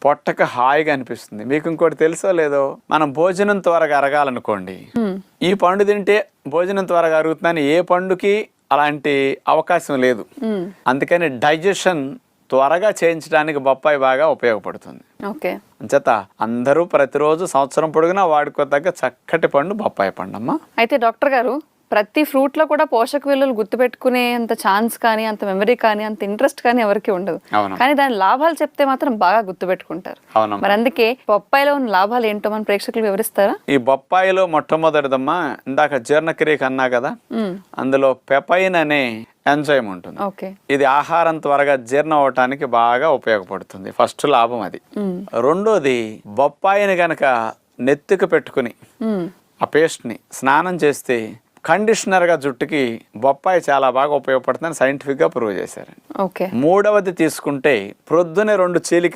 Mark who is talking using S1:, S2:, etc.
S1: పొట్టకి హాయిగా అనిపిస్తుంది. మీకు ఇంకోటి తెలుసో లేదో, మనం భోజనం త్వరగా అరగాలనుకోండి, ఈ పండు తింటే భోజనం త్వరగా అరుగుతుందని ఏ పండుకి అలాంటి అవకాశం లేదు. అందుకని డైజెషన్ త్వరగా చేయించడానికి బొప్పాయి బాగా ఉపయోగపడుతుంది.
S2: ఓకే,
S1: అంచేత అందరూ ప్రతిరోజు సంవత్సరం పొడుగునా వాడుకోదగ్గ చక్కటి పండు బొప్పాయి పండు అమ్మా.
S2: అయితే డాక్టర్ గారు, ప్రతి ఫ్రూట్ లో కూడా పోషక విలువలు గుర్తుపెట్టుకునే అంత ఛాన్స్ కానీ, అంత మెమరీ కానీ, అంత ఇంట్రెస్ట్ కానీ ఎవరికి ఉండదు. కానీ దాని లాభాలు చెప్తే మాత్రం బాగా గుర్తుపెట్టుకుంటారు. మరి అందుకే బొప్పాయిలో ఉన్న లాభాలు ఏంటో మన ప్రేక్షకులు వివరిస్తారా?
S1: ఈ బొప్పాయిలో మొట్టమొదటిదమ్మా, ఇందాక జీర్ణక్రియకి అన్నా కదా, అందులో పెపైన్ అనే ఎంజైమ్ ఉంటుంది. ఇది ఆహారం త్వరగా జీర్ణం అవటానికి బాగా ఉపయోగపడుతుంది. ఫస్ట్ లాభం అది. రెండోది, బొప్పాయిని గనక నెత్తికి పెట్టుకుని ఆ పేస్ట్ ని స్నానం చేస్తే కండిషనర్ గా జుట్టుకి బొప్పాయి చాలా బాగా ఉపయోగపడుతుందని సైంటిఫిక్ గా ప్రూవ్ చేశారు. మూడవది తీసుకుంటే, ప్రొద్దునే 2 చీలికలు